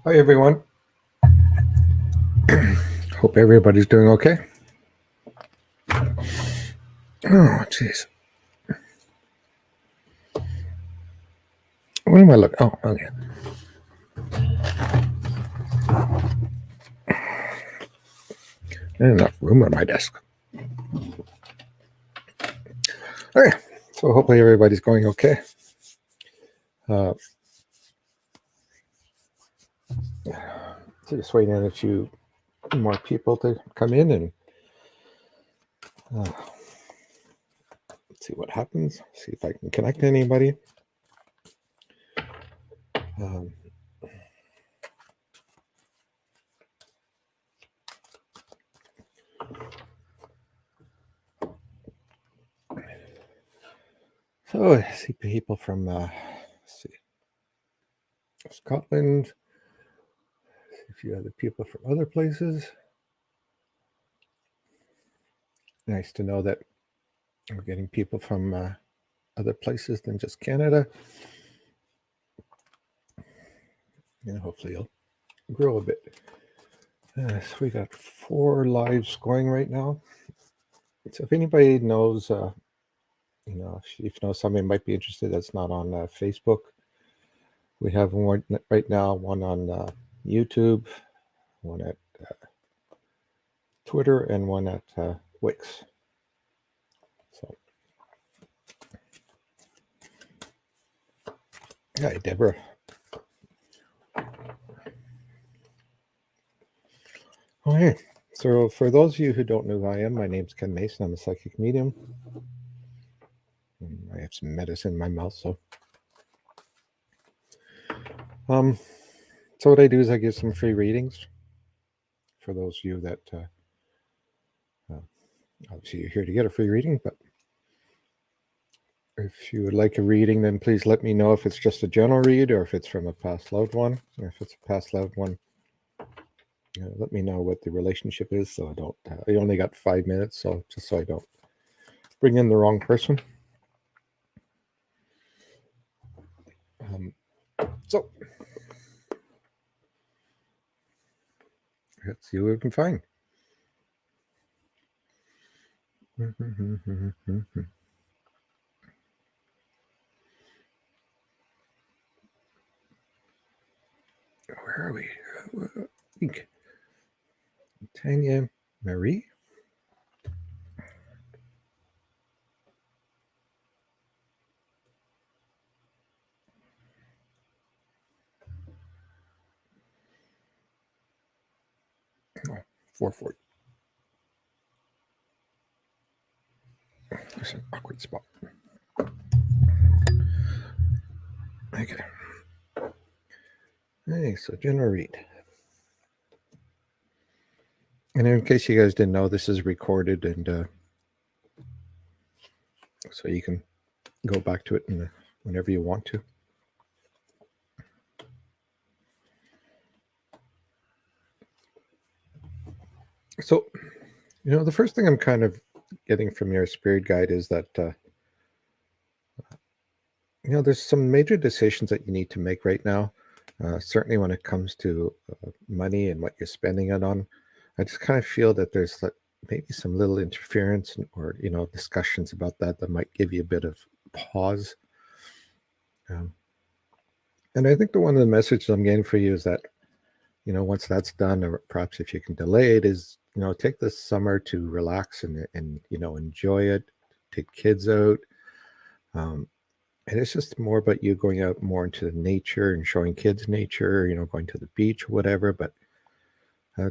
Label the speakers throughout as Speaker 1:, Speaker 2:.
Speaker 1: Hi, everyone. Hope everybody's doing okay. Oh, jeez. What am I looking? Oh, okay. There's enough room on my desk. Okay, so hopefully everybody's going okay. So just waiting on a few more people to come in and let's see what happens. See if I can connect to anybody. So I see people from let's see, Scotland. See a few other people from other places. Nice to know that we're getting people from other places than just Canada. Hopefully you'll grow a bit. So we got 4 lives going right now. So if anybody knows, if you know somebody might be interested that's not on Facebook, we have one right now, one on YouTube, one at Twitter, and one at Wix. So, hi, Deborah. Okay, so for those of you who don't know who I am, my name's Ken Mason. I'm a psychic medium. I have some medicine in my mouth, so. So what I do is I give some free readings for those of you that obviously you're here to get a free reading, but if you would like a reading, then please let me know if it's just a general read or if it's from a past loved one. Or if it's a past loved one, let me know what the relationship is, so I don't. I only got 5 minutes, so just so I don't bring in the wrong person. So let's see what we can find. Where are we? Tanya Marie. Oh, 440. That's an awkward spot. Okay. Hey, so general read. And in case you guys didn't know, this is recorded, and so you can go back to it whenever you want to. So, the first thing I'm kind of getting from your spirit guide is that, there's some major decisions that you need to make right now. Certainly when it comes to money and what you're spending it on. I just kind of feel that there's maybe some little interference or, discussions about that might give you a bit of pause. And I think one of the messages I'm getting for you is that, once that's done, or perhaps if you can delay it, is, take this summer to relax and enjoy it, take kids out. And it's just more about you going out more into nature and showing kids nature, going to the beach or whatever. But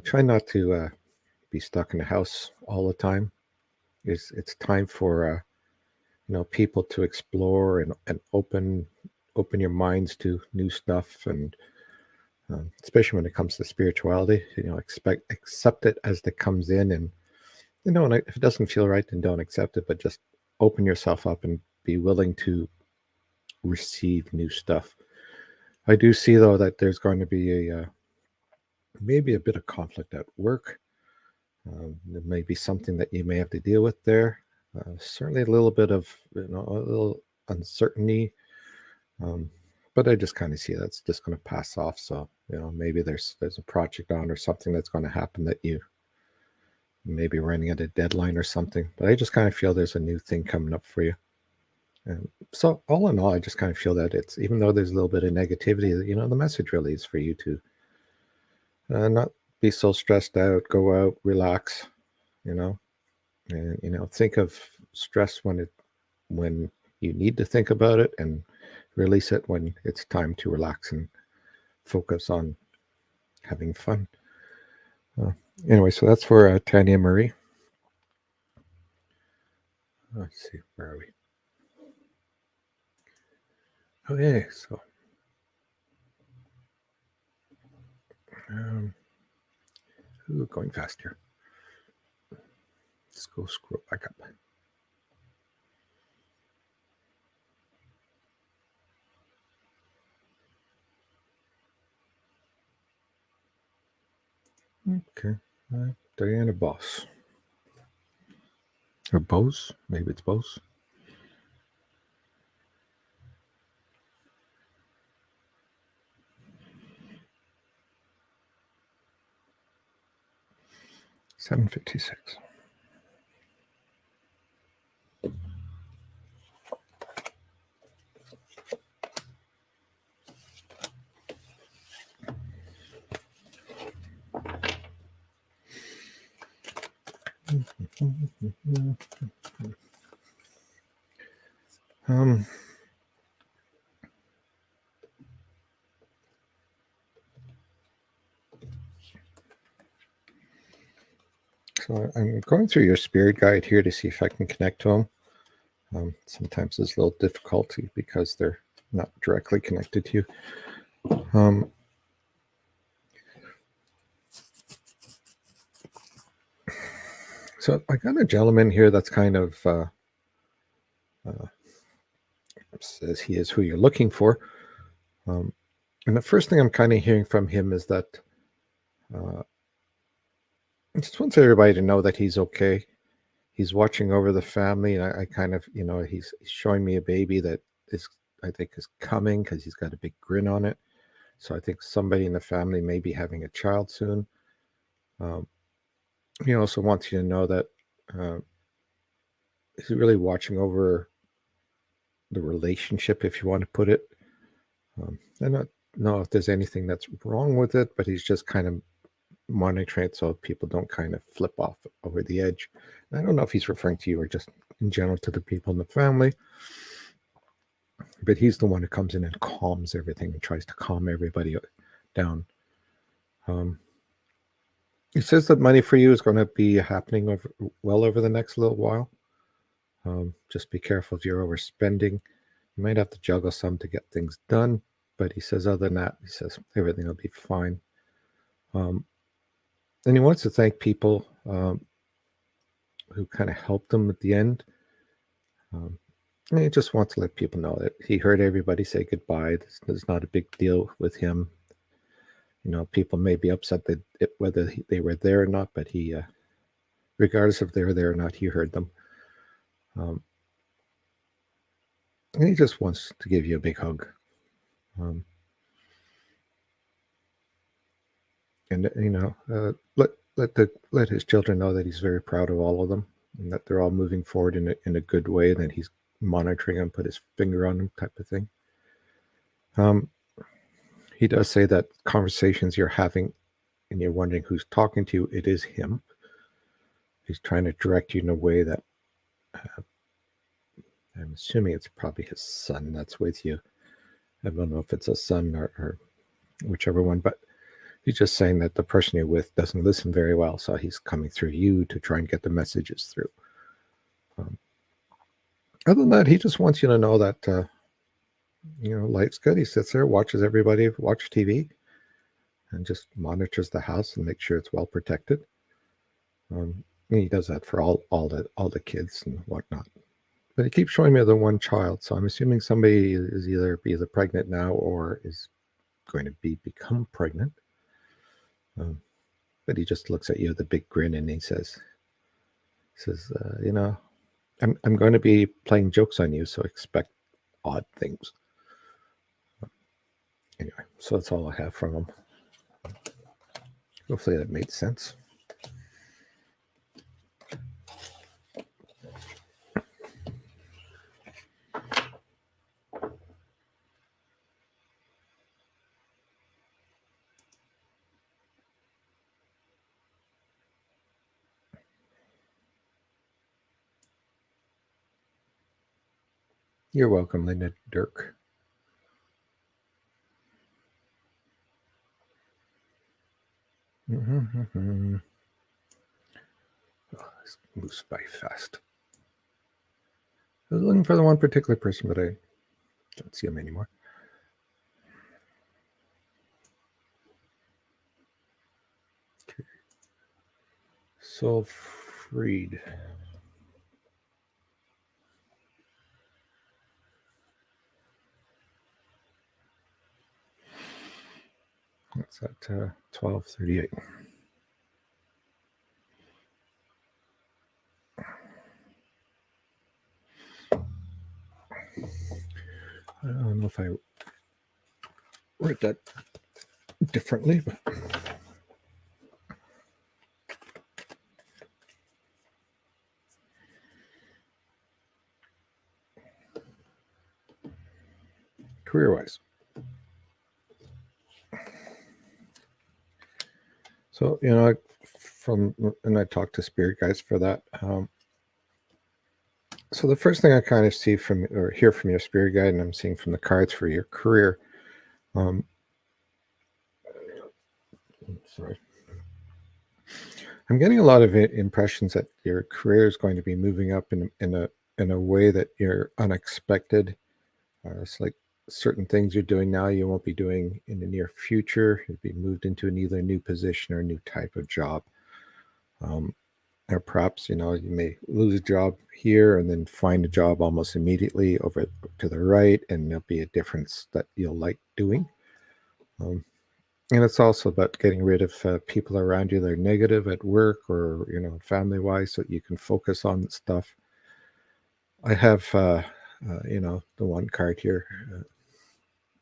Speaker 1: try not to be stuck in the house all the time. It's time for people to explore and open your minds to new stuff, and especially when it comes to spirituality, accept it as it comes in, and and if it doesn't feel right, then don't accept it, but just open yourself up and be willing to receive new stuff. I do see though that there's going to be maybe a bit of conflict at work. There may be something that you may have to deal with there. Certainly a little bit of a little uncertainty, but I just kind of see that's just going to pass off. So maybe there's a project on or something that's going to happen that you maybe running at a deadline or something. But I just kind of feel there's a new thing coming up for you. And so all in all, I just kind of feel that it's, even though there's a little bit of negativity, the message really is for you to not be so stressed out, go out, relax, and think of stress when you need to think about it, and release it when it's time to relax and focus on having fun. Anyway, so that's for Tanya Marie. Let's see, where are we? Okay, so going fast here. Let's go scroll back up. Okay, Diana Boss. Or Bose, maybe it's Bose. $7.56. So I'm going through your spirit guide here to see if I can connect to them. Sometimes it's a little difficulty because they're not directly connected to you. So I got a gentleman here that's kind of says he is who you're looking for. And the first thing I'm kind of hearing from him is that he just wants everybody to know that he's okay. He's watching over the family, and I kind of, he's showing me a baby that is, I think, is coming because he's got a big grin on it. So I think somebody in the family may be having a child soon. He also wants you to know that he's really watching over the relationship, if you want to put it. I don't know if there's anything that's wrong with it, but he's just kind of monitoring it so people don't kind of flip off over the edge. I don't know if he's referring to you or just in general to the people in the family, but he's the one who comes in and calms everything and tries to calm everybody down. He says that money for you is going to be happening over the next little while. Just be careful if you're overspending. You might have to juggle some to get things done, but he says other than that, he says everything will be fine. And he wants to thank people who kind of helped him at the end. And he just wants to let people know that he heard everybody say goodbye. There's not a big deal with him. People may be upset that whether they were there or not, but he, regardless if they were there or not, he heard them. And he just wants to give you a big hug. And let his children know that he's very proud of all of them, and that they're all moving forward in a good way, and that he's monitoring them, put his finger on them, type of thing. He does say that conversations you're having and you're wondering who's talking to you, it is him. He's trying to direct you in a way that I'm assuming it's probably his son that's with you. I don't know if it's a son or whichever one, but he's just saying that the person you're with doesn't listen very well, so he's coming through you to try and get the messages through. Other than that, he just wants you to know that life's good. He sits there, watches everybody watch TV, and just monitors the house and makes sure it's well protected. And he does that for all the kids and whatnot. But he keeps showing me the one child, so I'm assuming somebody is either pregnant now or is going to become pregnant. But he just looks at you with a big grin and he says, I'm going to be playing jokes on you, so expect odd things. Anyway, so that's all I have from him. Hopefully that made sense. You're welcome, Linda Dirk. Oh, this moves by fast. I was looking for the one particular person, but I don't see him anymore. Okay. Soul Freed. That's at 12:38. I don't know if I read that differently, but career-wise. So, and I talked to spirit guides for that. So the first thing I kind of see from or hear from your spirit guide, and I'm seeing from the cards for your career. Sorry. I'm getting a lot of impressions that your career is going to be moving up in a way that you're unexpected. It's like certain things you're doing now you won't be doing in the near future. You'll be moved into either a new position or a new type of job. Or perhaps, you may lose a job here and then find a job almost immediately over to the right, and there'll be a difference that you'll like doing. And it's also about getting rid of people around you that are negative at work or, family wise, so you can focus on stuff. I have, the one card here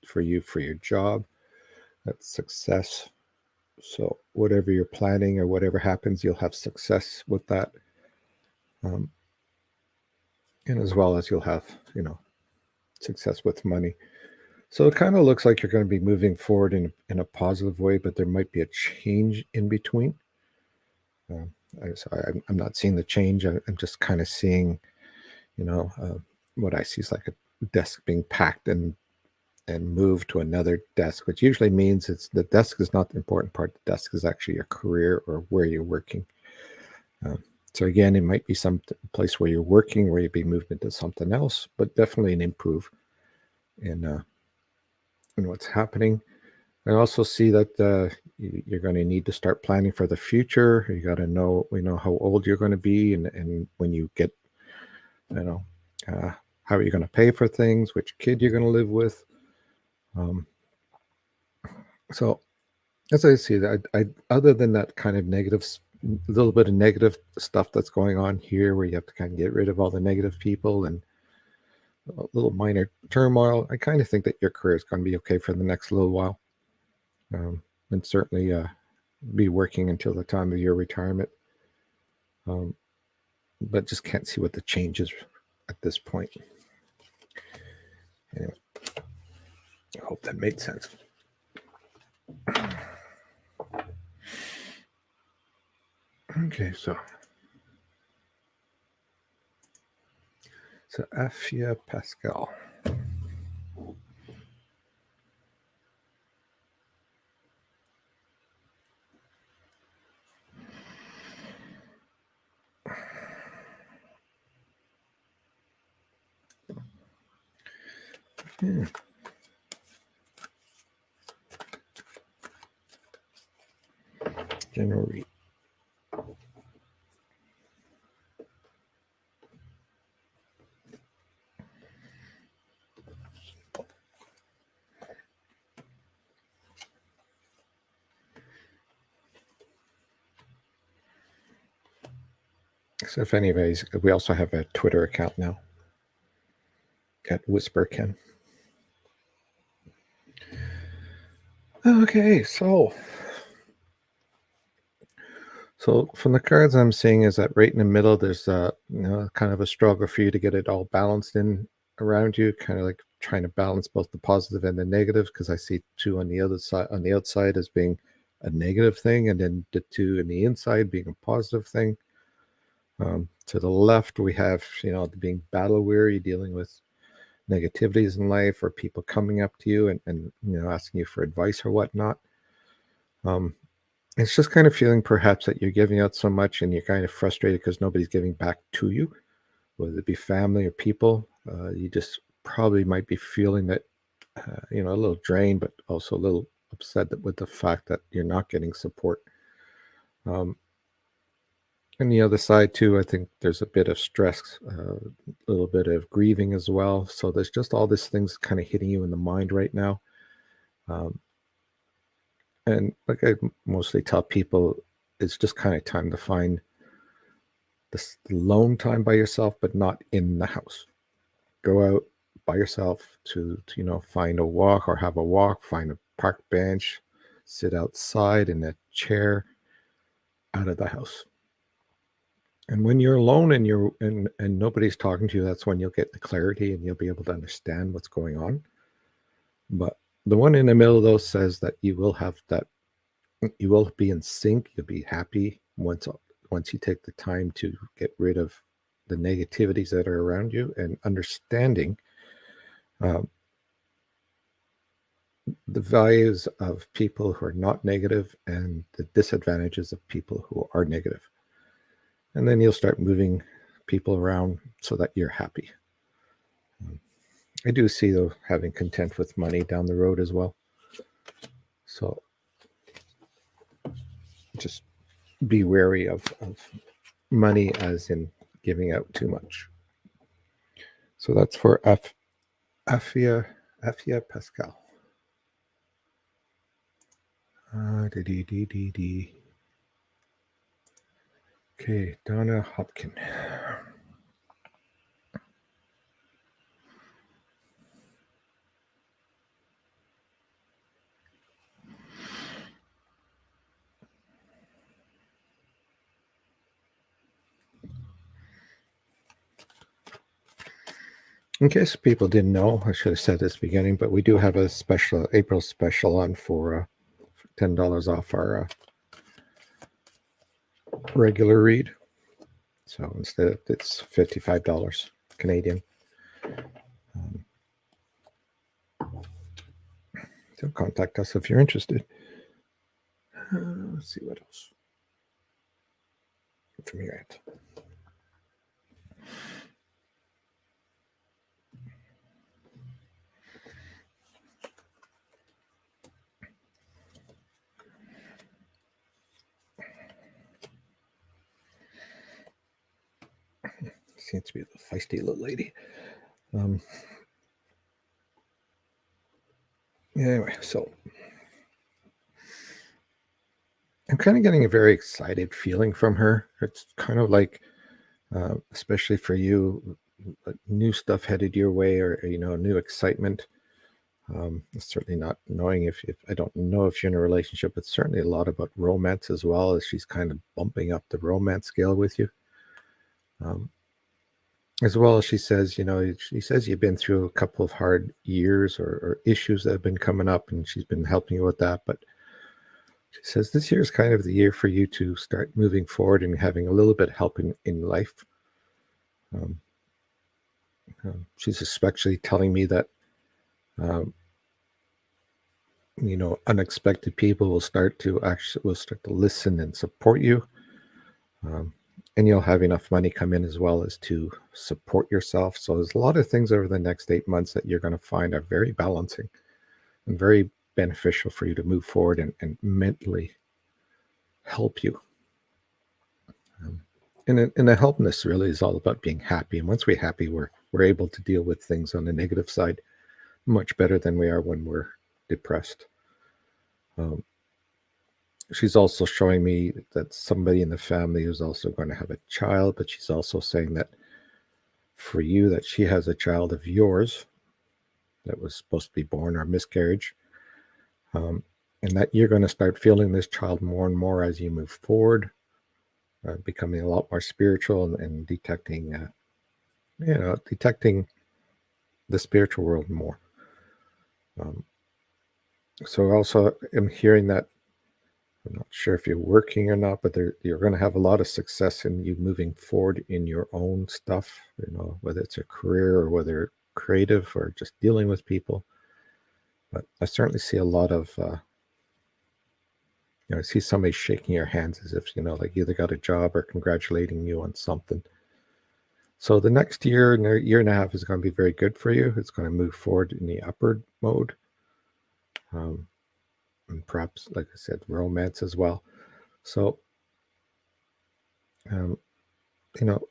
Speaker 1: for you for your job. That's success. So whatever you're planning or whatever happens, you'll have success with that. And as well as you'll have, success with money. So it kind of looks like you're going to be moving forward in a positive way, but there might be a change in between. I'm not seeing the change. I'm just kind of seeing, what I see is like a desk being packed and moved to another desk, which usually means it's the desk is not the important part. The desk is actually your career or where you're working. So again, it might be some place where you're working where you'd be moved into something else, but definitely an improve in what's happening. I also see that you're going to need to start planning for the future. You got to know, how old you're going to be, and when you get, how are you going to pay for things, which kid you're going to live with. So, as I see that, I other than that kind of negative, a little bit of negative stuff that's going on here, where you have to kind of get rid of all the negative people and a little minor turmoil, I kind of think that your career is going to be okay for the next little while, and certainly be working until the time of your retirement. But just can't see what the change is at this point. Anyway, I hope that made sense. Okay, so Afia Pascal. General read. So if anyways, we also have a Twitter account now at Whisper Ken. Okay, so So from the cards I'm seeing is that right in the middle, there's kind of a struggle for you to get it all balanced in around you, kind of like trying to balance both the positive and the negative. Because I see two on the other side, on the outside as being a negative thing, and then the two in the inside being a positive thing. To the left, we have being battle weary, dealing with negativities in life, or people coming up to you and asking you for advice or whatnot. Um, It's just kind of feeling perhaps that you're giving out so much and you're kind of frustrated because nobody's giving back to you, whether it be family or people. You just probably might be feeling that, a little drained, but also a little upset with the fact that you're not getting support. Um, and the other side, too, I think there's a bit of stress, a little bit of grieving as well. So there's just all these things kind of hitting you in the mind right now. Um, and like I mostly tell people, it's just kind of time to find this alone time by yourself, but not in the house. Go out by yourself to find a walk or have a walk, find a park bench, sit outside in a chair out of the house. And when you're alone and and nobody's talking to you, that's when you'll get the clarity and you'll be able to understand what's going on. But the one in the middle though says that you will have that you will be in sync, you'll be happy once you take the time to get rid of the negativities that are around you and understanding um, the values of people who are not negative and the disadvantages of people who are negative. And then you'll start moving people around so that you're happy. I do see though having content with money down the road as well. So just be wary of money as in giving out too much. So that's for Afia Pascal. Okay, Donna Hopkin. In case people didn't know, I should have said this at the beginning, but we do have a special April special on for $10 off our regular read. So instead, it's $55 Canadian. So contact us if you're interested. Let's see what else from your end. Seems to be a feisty little lady. Anyway, so I'm kind of getting a very excited feeling from her. It's kind of like, especially for you, new stuff headed your way, or new excitement. Certainly not knowing if I don't know if you're in a relationship, but certainly a lot about romance as well, as she's kind of bumping up the romance scale with you. As well as she says, you've been through a couple of hard years or issues that have been coming up, and she's been helping you with that. But she says this year is kind of the year for you to start moving forward and having a little bit of help in life. She's especially telling me that, um, unexpected people will start to listen and support you. And you'll have enough money come in as well as to support yourself. So there's a lot of things over the next 8 months that you're going to find are very balancing and very beneficial for you to move forward and mentally help you. And the helpness really is all about being happy. And once we're happy, we're able to deal with things on the negative side much better than we are when we're depressed. She's also showing me that somebody in the family is also going to have a child, but she's also saying that for you, that she has a child of yours that was supposed to be born or miscarriage, and that you're going to start feeling this child more and more as you move forward. becoming a lot more spiritual and detecting, detecting the spiritual world more. Um, so also, I'm hearing that I'm not sure if you're working or not, but you're going to have a lot of success in you moving forward in your own stuff. Whether it's a career or whether creative or just dealing with people. But I certainly see a lot of I see somebody shaking your hands as if, like either got a job or congratulating you on something. So the next year and a year and a half is going to be very good for you. It's going to move forward in the upward mode. And perhaps, like I said, romance as well. So, um, you know,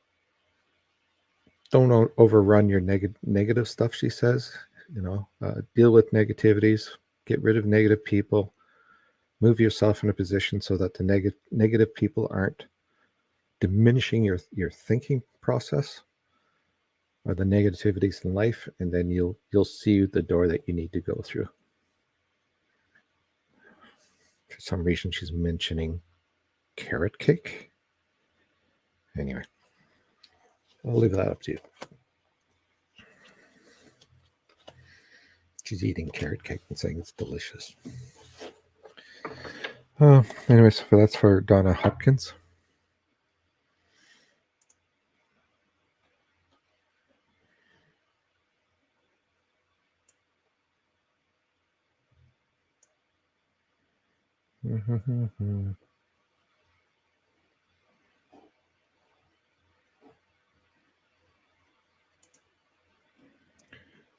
Speaker 1: don't overrun your negative stuff, she says. Deal with negativities, get rid of negative people, move yourself in a position so that the negative people aren't diminishing your thinking process or the negativities in life, and then you'll see the door that you need to go through. For some reason, she's mentioning carrot cake. Anyway, I'll leave that up to you. She's eating carrot cake and saying it's delicious. Anyway, so that's for Donna Hopkins.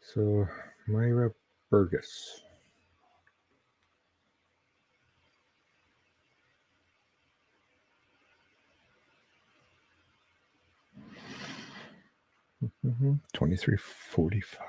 Speaker 1: So, Myra Burgess. Mm-hmm. 2345.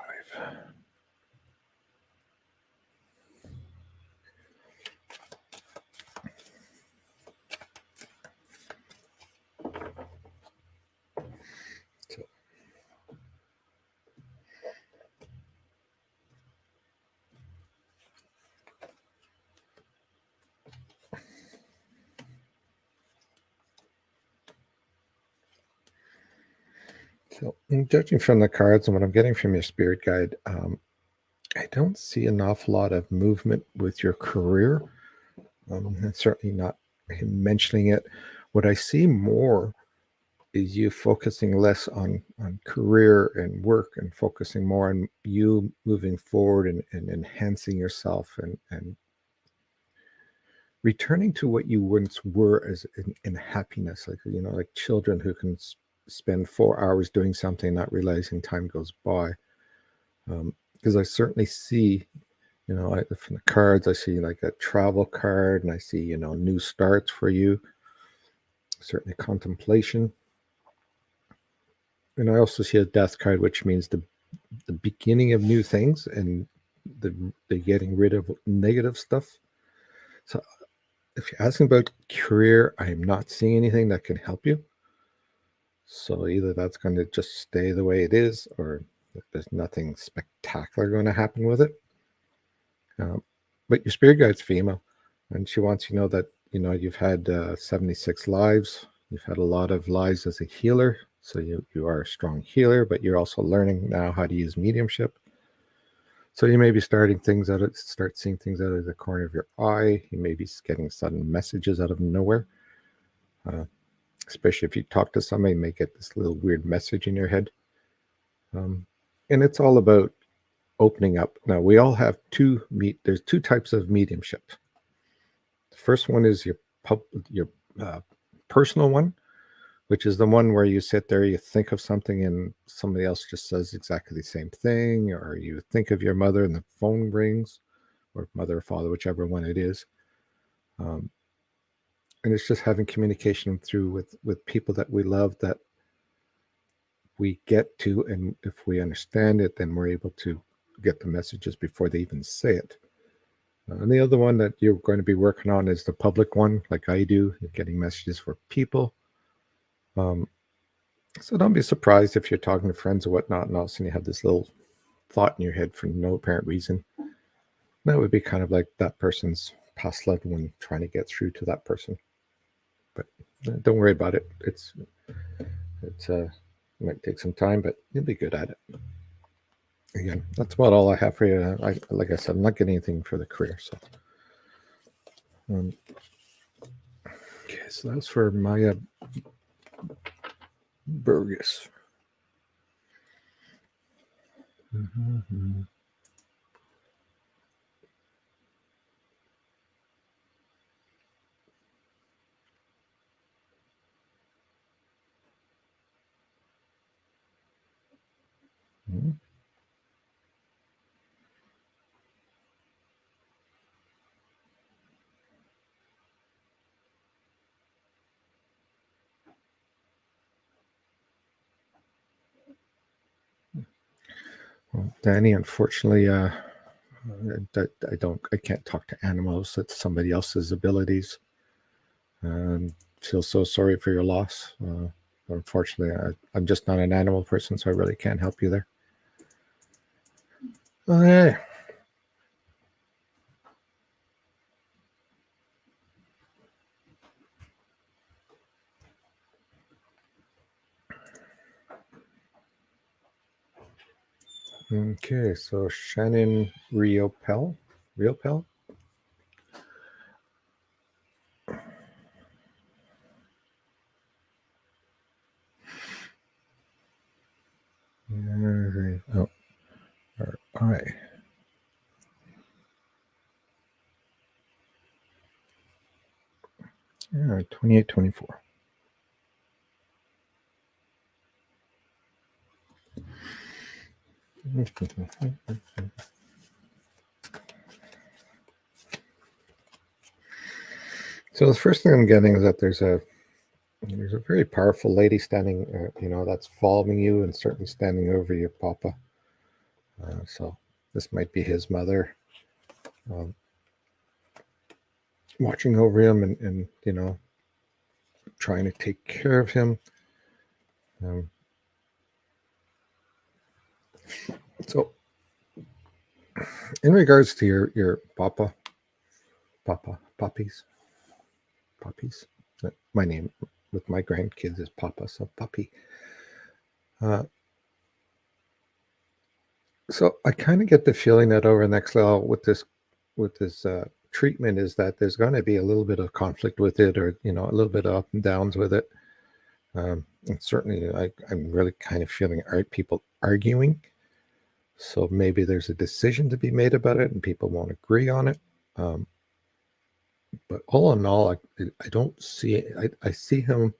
Speaker 1: So, judging from the cards and what I'm getting from your spirit guide, I don't see an awful lot of movement with your career. And certainly not him mentioning it. What I see more is you focusing less on career and work and focusing more on you moving forward and enhancing yourself and returning to what you once were as in happiness, like children who can spend 4 hours doing something, not realizing time goes by. Because I certainly see, from the cards, I see like a travel card, and I see, new starts for you, certainly contemplation. And I also see a death card, which means the beginning of new things and the getting rid of negative stuff. So if you're asking about career, I am not seeing anything that can help you. So either that's going to just stay the way it is, or there's nothing spectacular going to happen with it. But your spirit guide's female, and she wants you to know that you've had 76 lives. You've had a lot of lives as a healer, so you are a strong healer, but you're also learning now how to use mediumship. So you may be start seeing things out of the corner of your eye. You may be getting sudden messages out of nowhere. Especially if you talk to somebody, you may get this little weird message in your head. And it's all about opening up. Now, we all have there's two types of mediumship. The first one is your personal one, which is the one where you sit there, you think of something, and somebody else just says exactly the same thing, or you think of your mother and the phone rings, or mother or father, whichever one it is. And it's just having communication through with people that we love, that we get to, and if we understand it, then we're able to get the messages before they even say it. And the other one that you're going to be working on is the public one, like I do. You're getting messages for people. So don't be surprised if you're talking to friends or whatnot, and all of a sudden you have this little thought in your head for no apparent reason. That would be kind of like that person's past loved one trying to get through to that person. But don't worry about it. It might take some time, but you'll be good at it. Again, that's about all I have for you. Like I said, I'm not getting anything for the career. So, okay, so that's for Maya Burgess. Mm-hmm. Mm-hmm. Well, Danny, unfortunately, I can't talk to animals. That's somebody else's abilities. Feel so sorry for your loss. Unfortunately, I'm just not an animal person, so I really can't help you there. Okay. Okay, so Shannon Riopel. Riopel? Oh, I. Yeah, 28, 24. So the first thing I'm getting is that there's a very powerful lady standing, that's following you and certainly standing over your papa. So this might be his mother, um, watching over him and trying to take care of him. Um, so in regards to your puppies. My name with my grandkids is Papa, so puppy. Uh, so I kind of get the feeling that over the next level with this treatment is that there's going to be a little bit of conflict with it, or a little bit of up and downs with it. And certainly, I'm really kind of feeling people arguing. So maybe there's a decision to be made about it, and people won't agree on it. Um, but all in all, I don't see it. I see him.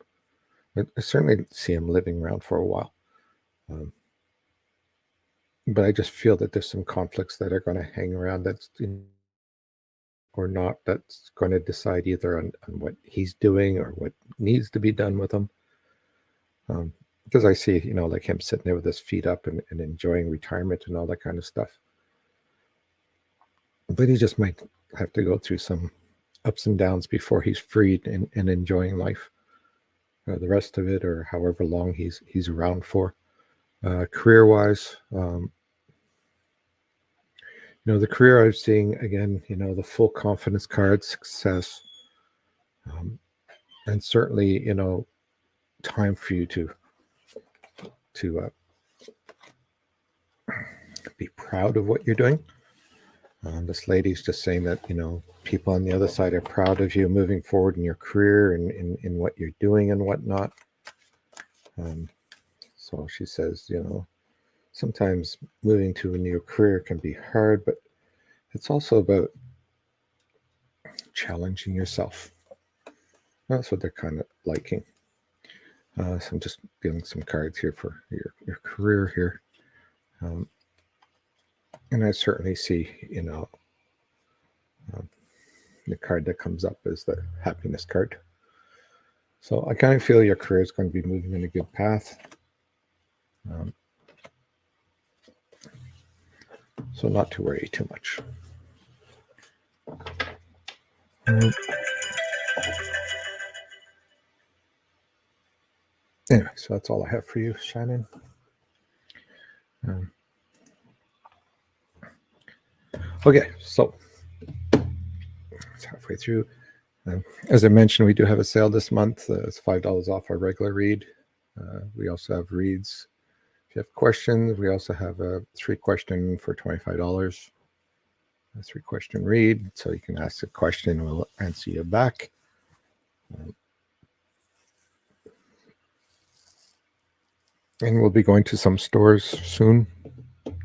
Speaker 1: I certainly see him living around for a while. Um, but I just feel that there's some conflicts that are going to hang around or not, that's going to decide either on what he's doing or what needs to be done with him. Because I see, like him sitting there with his feet up and enjoying retirement and all that kind of stuff. But he just might have to go through some ups and downs before he's freed and enjoying life, the rest of it, or however long he's around for. Career wise, the career I'm seeing again, the full confidence card, success, um, and certainly, time for you to be proud of what you're doing. This lady's just saying that, people on the other side are proud of you moving forward in your career and in what you're doing and whatnot. So she says, sometimes moving to a new career can be hard, but it's also about challenging yourself. That's what they're kind of liking. So I'm just getting some cards here for your career here. And I certainly see, the card that comes up is the happiness card. So I kind of feel your career is going to be moving in a good path. So not to worry too much. Anyway, so that's all I have for you, Shannon. Okay, so it's halfway through. As I mentioned, we do have a sale this month. It's $5 off our regular read. We also have reads. If you have questions, we also have a 3-question for $25. A 3-question read, so you can ask a question, we'll answer you back. And we'll be going to some stores soon,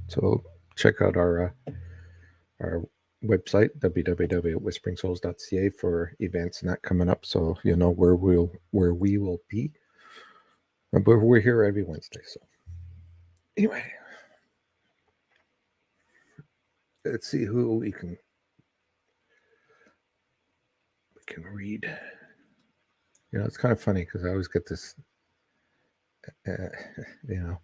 Speaker 1: so check out our website, www.whisperingsouls.ca, for events and that coming up, so you know where we will be. But we're here every Wednesday. So anyway, let's see who we can read. You know, it's kind of funny because I always get this, you know.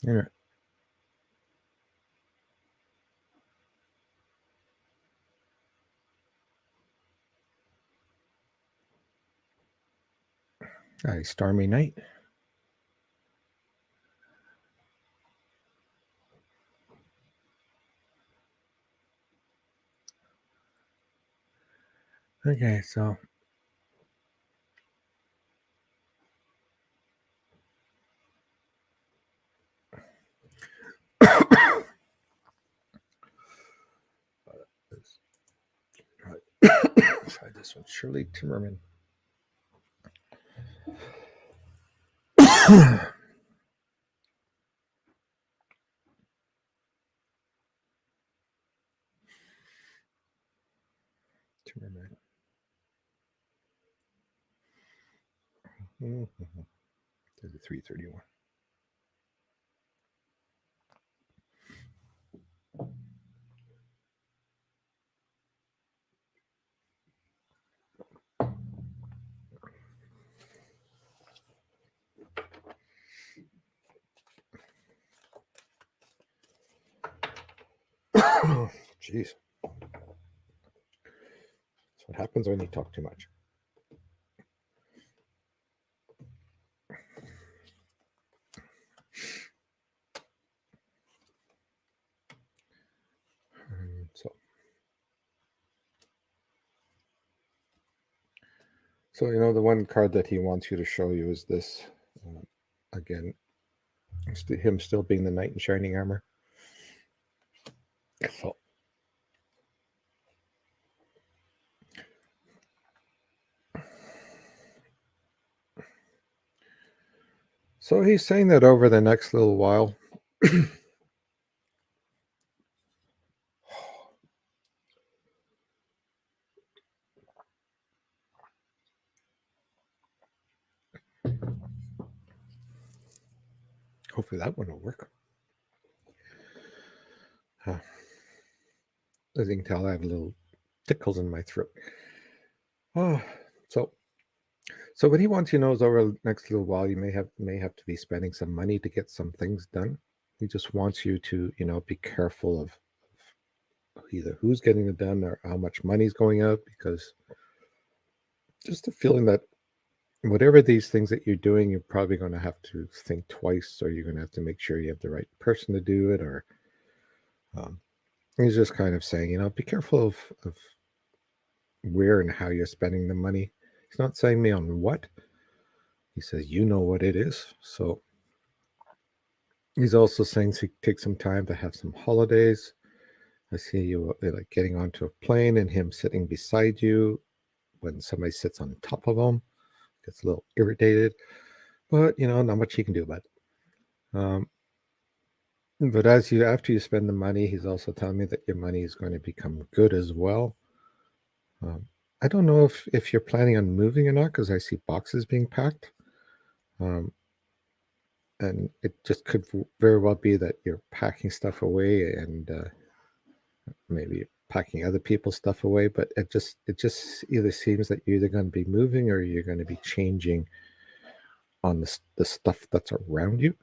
Speaker 1: Yeah. Hi, Stormy Night. Okay, so try this one. Shirley Timmerman. Timmerman. Mm-hmm. There's a 331. Jeez. That's what happens when you talk too much. So you know, the one card that he wants you to show you is this. Again, him still being the knight in shining armor. So he's saying that over the next little while, hopefully that one will work. As you can tell, I have little tickles in my throat. Oh, so what he wants you to know is over the next little while, you may have to be spending some money to get some things done. He just wants you to, you know, be careful of either who's getting it done or how much money's going out, because just the feeling that whatever these things that you're doing, you're probably going to have to think twice, or you're going to have to make sure you have the right person to do it, or he's just kind of saying, you know, be careful of where and how you're spending the money. He's not saying me on what. He says, you know what it is. So he's also saying to take some time to have some holidays. I see you like getting onto a plane and him sitting beside you. When somebody sits on top of him, gets a little irritated, but you know, not much he can do about it. But after you spend the money, he's also telling me that your money is going to become good as well. I don't know if you're planning on moving or not, because I see boxes being packed. And it just could very well be that you're packing stuff away and maybe packing other people's stuff away. But it just either seems that you're either going to be moving or you're going to be changing on the stuff that's around you.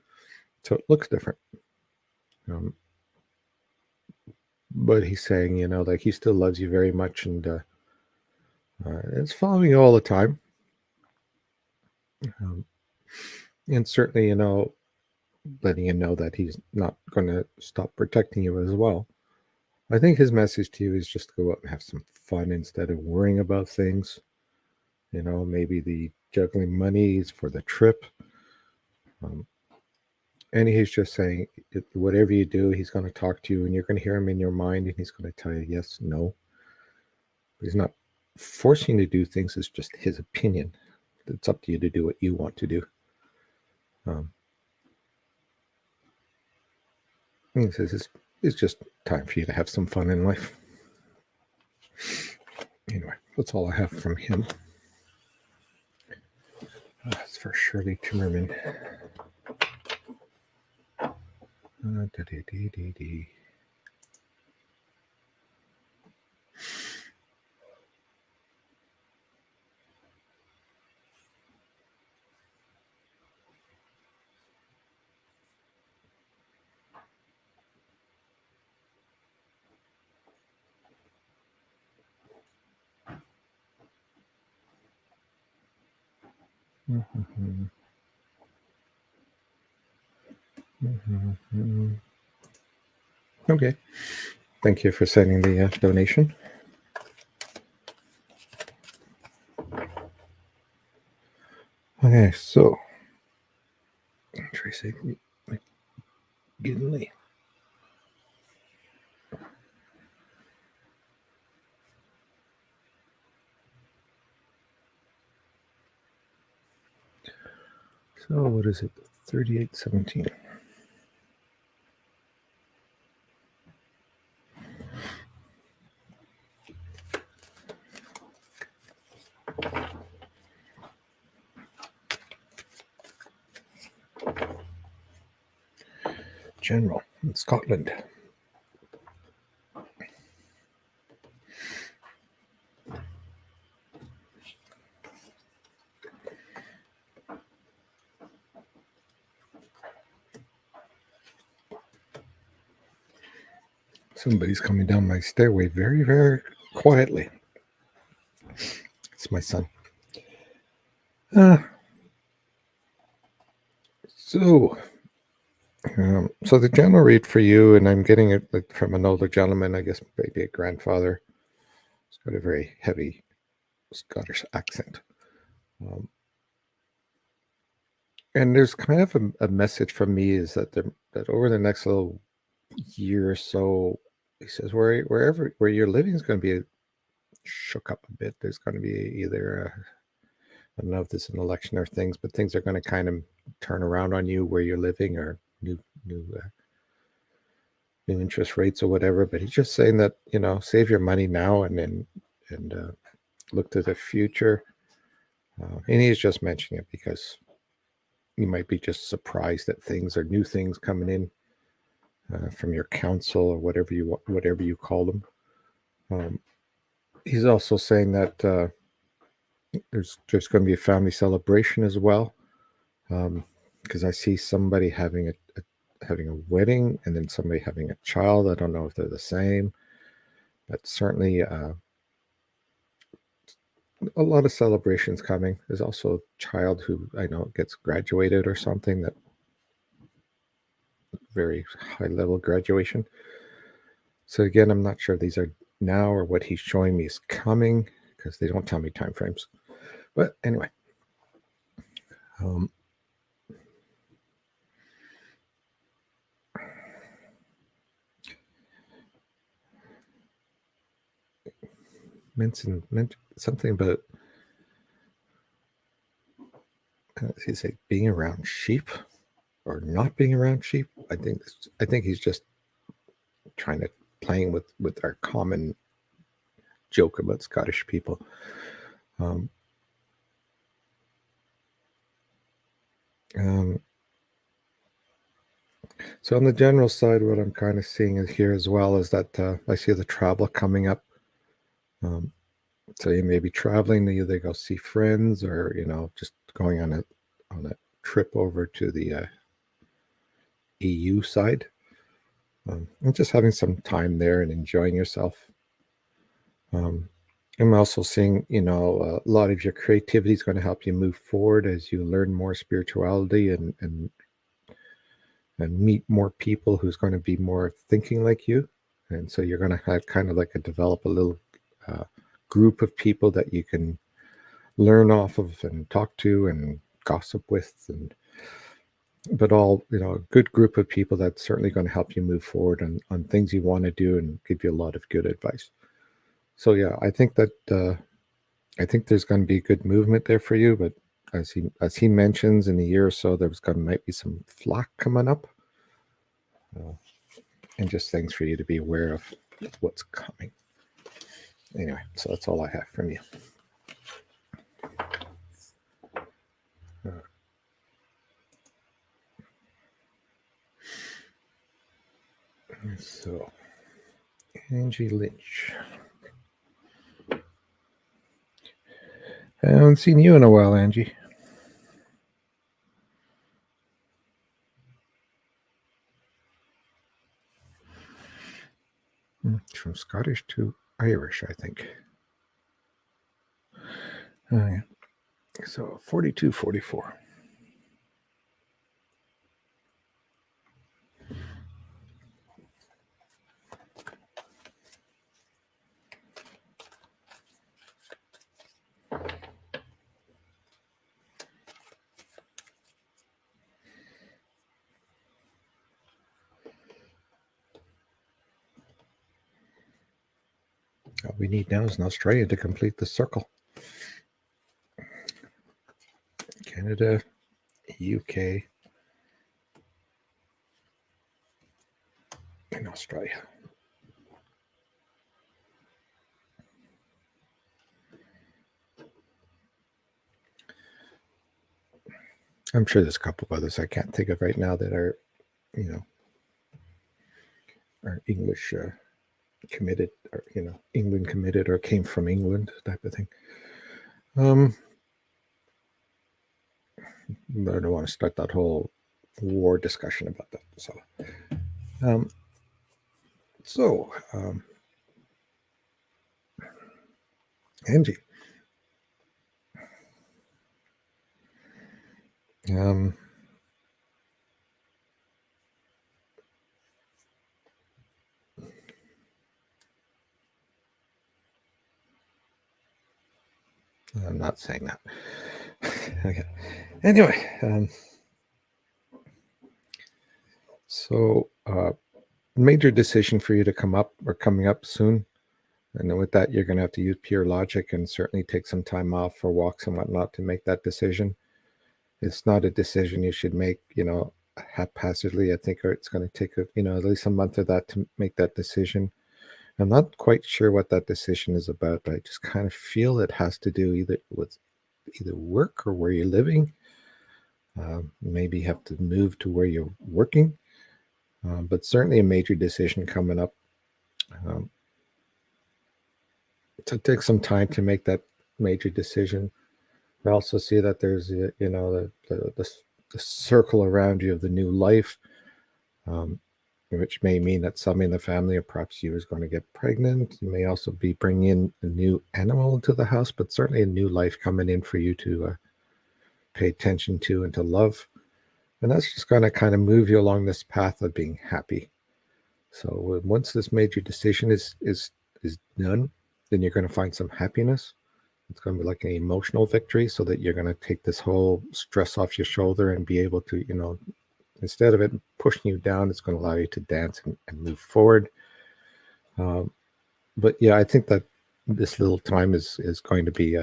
Speaker 1: So it looks different. But he's saying, you know, like he still loves you very much, and it's following you all the time. And certainly, you know, letting you know that he's not going to stop protecting you as well. I think his message to you is just to go out and have some fun instead of worrying about things. Maybe the juggling monies for the trip. Um, and he's just saying, whatever you do, he's going to talk to you, and you're going to hear him in your mind, and he's going to tell you yes, no. He's not forcing you to do things. It's just his opinion. It's up to you to do what you want to do. Um, he says it's just time for you to have some fun in life. Anyway, that's all I have from him. That's for Shirley Timmerman. Okay. Thank you for sending the donation. Okay, so Tracy McGinley. So what is it? 3817. General in Scotland. Somebody's coming down my stairway very, very quietly. It's my son. So the general read for you, and I'm getting it from an older gentleman, I guess maybe a grandfather. He's got a very heavy Scottish accent. And there's kind of a message from me is that over the next little year or so, he says where you're living is going to be shook up a bit. There's going to be either I don't know if this is an election or things, but things are going to kind of turn around on you where you're living, or new interest rates or whatever. But he's just saying that save your money now and look to the future. And he's just mentioning it because you might be just surprised at things or new things coming in from your council or whatever you call them. He's also saying that there's going to be a family celebration as well, because I see somebody having a wedding and then somebody having a child. I don't know if they're the same, but certainly a lot of celebrations coming. There's also a child who I know gets graduated or something, that very high level graduation. So again, I'm not sure if these are now or what he's showing me is coming, because they don't tell me time frames. But anyway, mentioned something about he say being around sheep or not being around sheep. I think he's just trying to playing with our common joke about Scottish people. So on the general side, what I'm kind of seeing is here as well is that I see the travel coming up. So you may be traveling to either go see friends or just going on a trip over to the EU side, and just having some time there and enjoying yourself. I'm also seeing a lot of your creativity is going to help you move forward as you learn more spirituality and meet more people who's going to be more thinking like you. And so you're going to have kind of like develop a little uh, group of people that you can learn off of and talk to and gossip with, and but all, a good group of people that's certainly going to help you move forward on things you want to do and give you a lot of good advice. So yeah, I think there's going to be good movement there for you, but as he mentions, in a year or so there's going to might be some flack coming up, uh, and just things for you to be aware of what's coming. Anyway, so that's all I have from you. So, Angie Lynch. I haven't seen you in a while, Angie. From Scottish to Irish, I think. Yeah. So 42, 44. All we need now is an Australia to complete the circle. Canada, UK, and Australia. I'm sure there's a couple of others I can't think of right now that are, are English committed, or England committed, or came from England type of thing. But I don't want to start that whole war discussion about that. So, Angie, I'm not saying that. Okay. Anyway, so major decision for you to come up or coming up soon. And with that, you're going to have to use pure logic and certainly take some time off for walks and whatnot to make that decision. It's not a decision you should make, haphazardly. I think it's going to take at least a month of that to make that decision. I'm not quite sure what that decision is about, but I just kind of feel it has to do either with work or where you're living. Maybe you have to move to where you're working, but certainly a major decision coming up. To take some time to make that major decision. I also see that there's the circle around you of the new life, which may mean that somebody in the family, or perhaps you, is going to get pregnant. You may also be bringing in a new animal into the house, but certainly a new life coming in for you to pay attention to and to love. And that's just going to kind of move you along this path of being happy. So once this major decision is done, then you're going to find some happiness. It's going to be like an emotional victory, so that you're going to take this whole stress off your shoulder and be able to, instead of it pushing you down, it's going to allow you to dance and move forward. But yeah, I think that this little time is going to be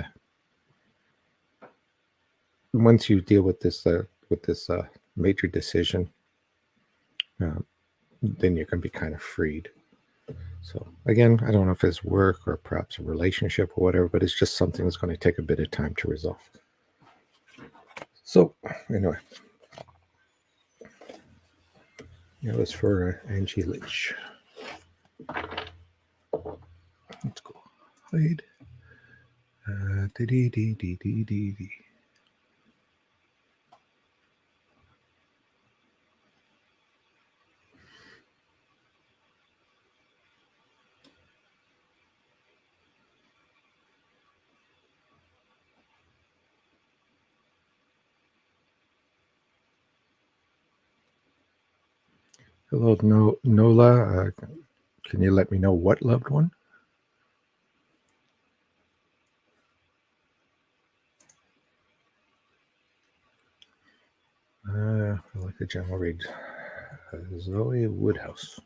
Speaker 1: once you deal with this major decision, then you're going to be kind of freed. So again, I don't know if it's work or perhaps a relationship or whatever, but it's just something that's going to take a bit of time to resolve. So anyway, that was for Angie Lynch. Let's go hide. Hello, Nola. Can you let me know what loved one? I like the general read. Zoe Woodhouse.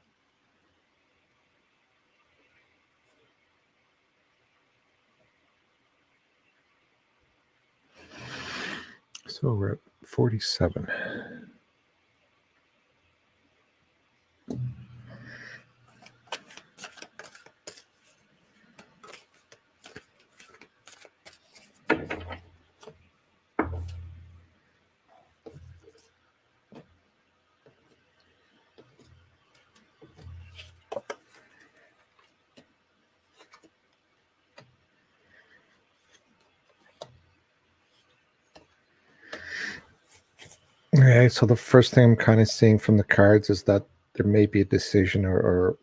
Speaker 1: So we're at 47. Okay, so the first thing I'm kind of seeing from the cards is that there may be a decision or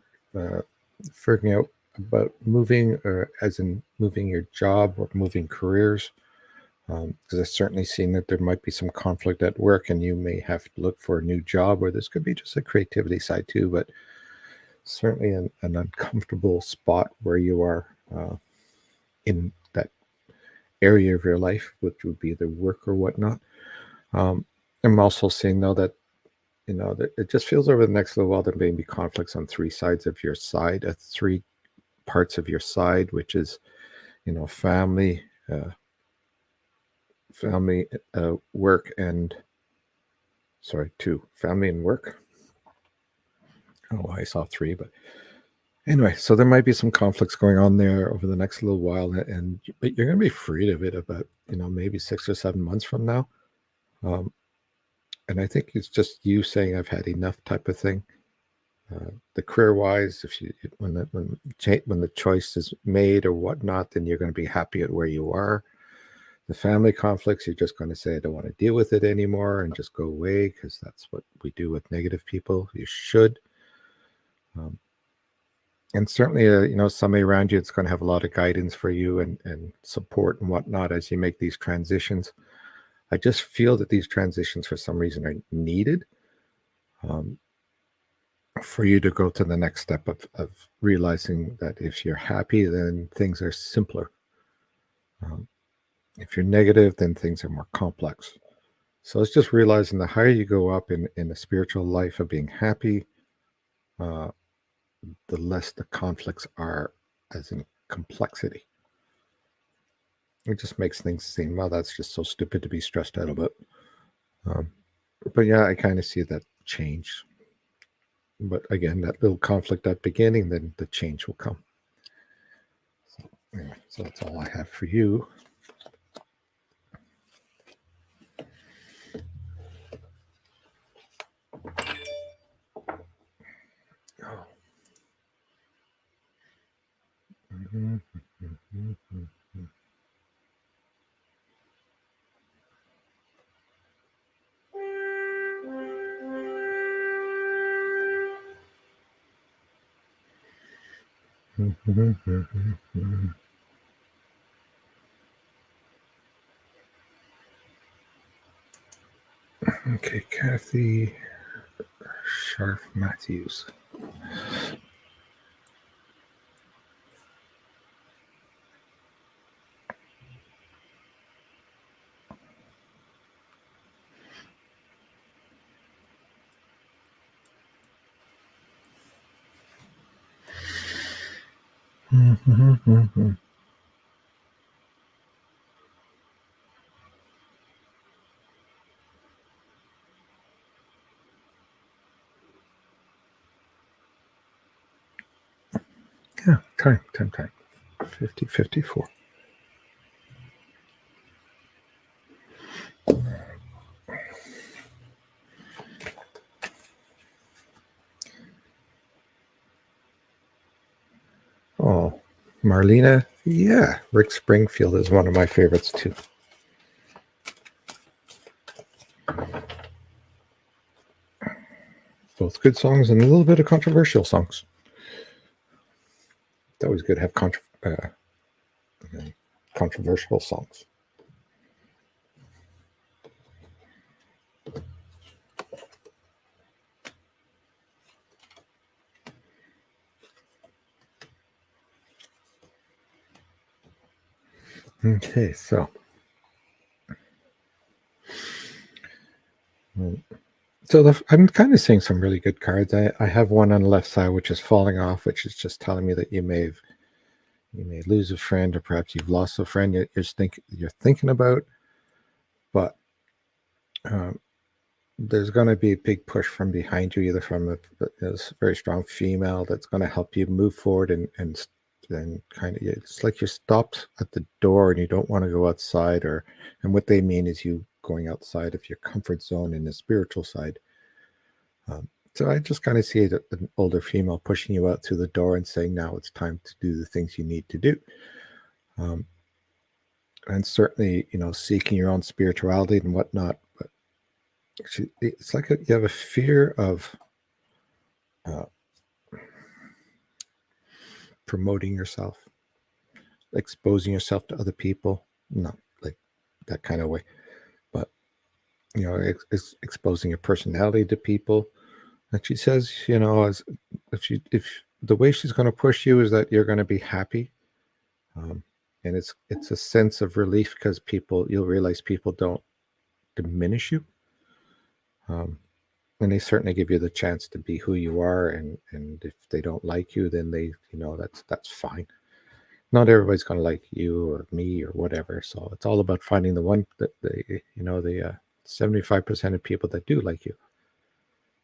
Speaker 1: figuring out about moving, or as in moving your job or moving careers. Because I've certainly seen that there might be some conflict at work, and you may have to look for a new job, or this could be just a creativity side too, but certainly an uncomfortable spot where you are in that area of your life, which would be the work or whatnot. Um, I'm also seeing though that that it just feels over the next little while there may be conflicts on three sides of your side, three parts of your side, which is family, family, work, and sorry, two, family and work. I don't know why I saw three, but anyway, so there might be some conflicts going on there over the next little while, but you're going to be freed of it about maybe 6 or 7 months from now. And I think it's just you saying I've had enough type of thing. The career wise, if you when the choice is made or whatnot, then you're going to be happy at where you are. The family conflicts, you're just going to say I don't want to deal with it anymore and just go away, because that's what we do with negative people. You should. And certainly, somebody around you, it's going to have a lot of guidance for you and support and whatnot as you make these transitions. I just feel that these transitions, for some reason, are needed for you to go to the next step of realizing that if you're happy, then things are simpler. If you're negative, then things are more complex. So it's just realizing the higher you go up in the spiritual life of being happy, the less the conflicts are, as in complexity. It just makes things seem, well, that's just so stupid to be stressed out about. But yeah, I kind of see that change. But again, that little conflict at beginning, then the change will come. So, anyway, so that's all I have for you. Oh. Mm-hmm. Mm-hmm. Mm-hmm. Mm-hmm. Okay, Kathy Sharp Matthews. Mm-hmm. Yeah, time. 50-54. Oh, Marlena. Yeah, Rick Springfield is one of my favorites too. Both good songs and a little bit of controversial songs. It's always good to have controversial songs. Okay, so I'm kind of seeing some really good cards. I have one on the left side which is falling off, which is just telling me that you may lose a friend, or perhaps you've lost a friend you're thinking about, but um, there's going to be a big push from behind you, either from a very strong female that's going to help you move forward, and kind of, it's like you're stopped at the door and you don't want to go outside, and what they mean is you going outside of your comfort zone in the spiritual side. So I just kind of see an older female pushing you out through the door and saying, now it's time to do the things you need to do. Um, and certainly, seeking your own spirituality and whatnot. But it's like you have a fear of uh, promoting yourself, exposing yourself to other people, not like that kind of way, but exposing your personality to people. And she says, if the way she's going to push you is that you're going to be happy, and it's a sense of relief, because you'll realize people don't diminish you, um, and they certainly give you the chance to be who you are. And if they don't like you, then that's fine. Not everybody's going to like you or me or whatever. So it's all about finding the one that the 75% of people that do like you,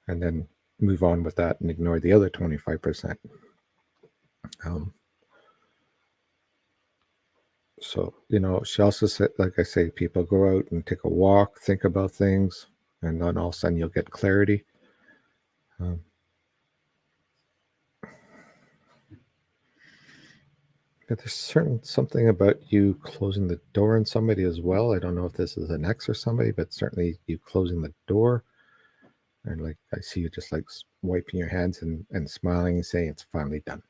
Speaker 1: and then move on with that and ignore the other 25%. So, she also said, like I say, people go out and take a walk, think about things, and then all of a sudden you'll get clarity. Um, but there's something about you closing the door on somebody as well. I don't know if this is an ex or somebody, but certainly you closing the door. And like, I see you just like wiping your hands and smiling and saying it's finally done.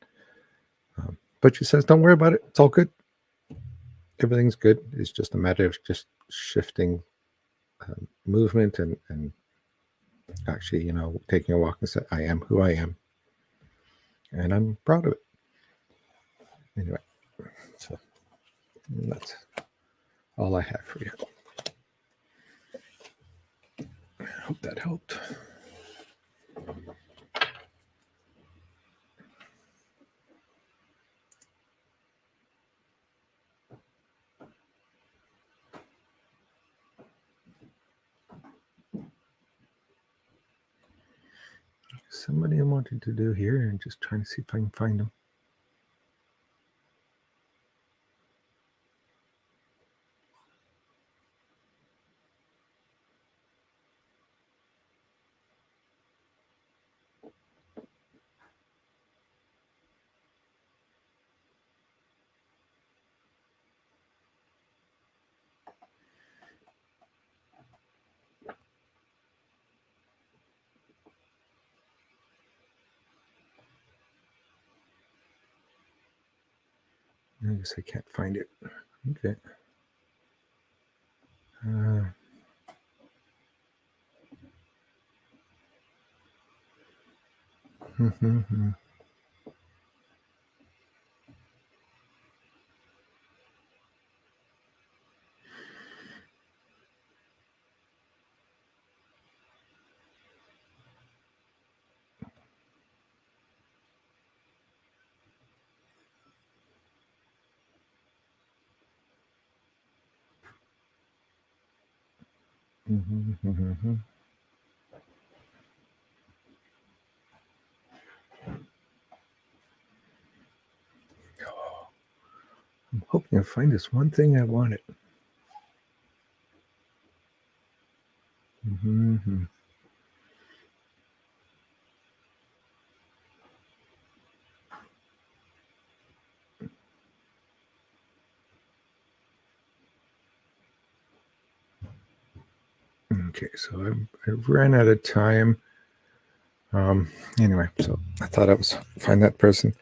Speaker 1: But she says, don't worry about it. It's all good. Everything's good. It's just a matter of just shifting movement, and actually, taking a walk and say, I am who I am. And I'm proud of it. Anyway, so that's all I have for you. I hope that helped. Somebody I wanted to do here, and just trying to see if I can find them. I guess I can't find it. Okay. I'm hoping to find this one thing I wanted. Okay, so I ran out of time. Anyway, so I thought I was find that person.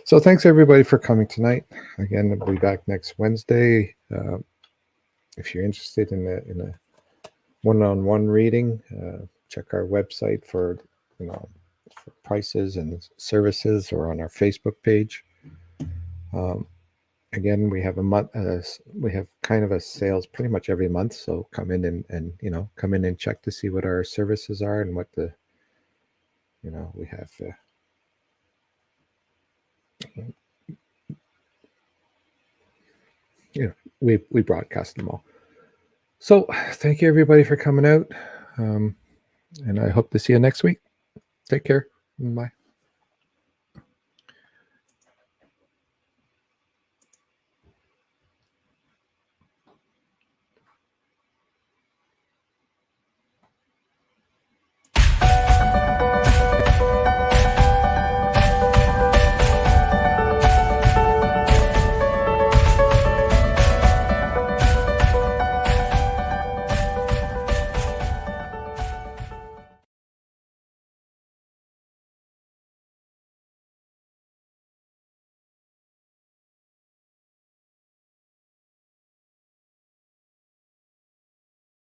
Speaker 1: So thanks everybody for coming tonight. Again, I'll be back next Wednesday. If you're interested in a one-on-one reading, check our website for prices and services, or on our Facebook page. again, we have a month. We have kind of a sales pretty much every month. So come in and come in and check to see what our services are and what the we have. We broadcast them all. So thank you everybody for coming out, and I hope to see you next week. Take care. Bye.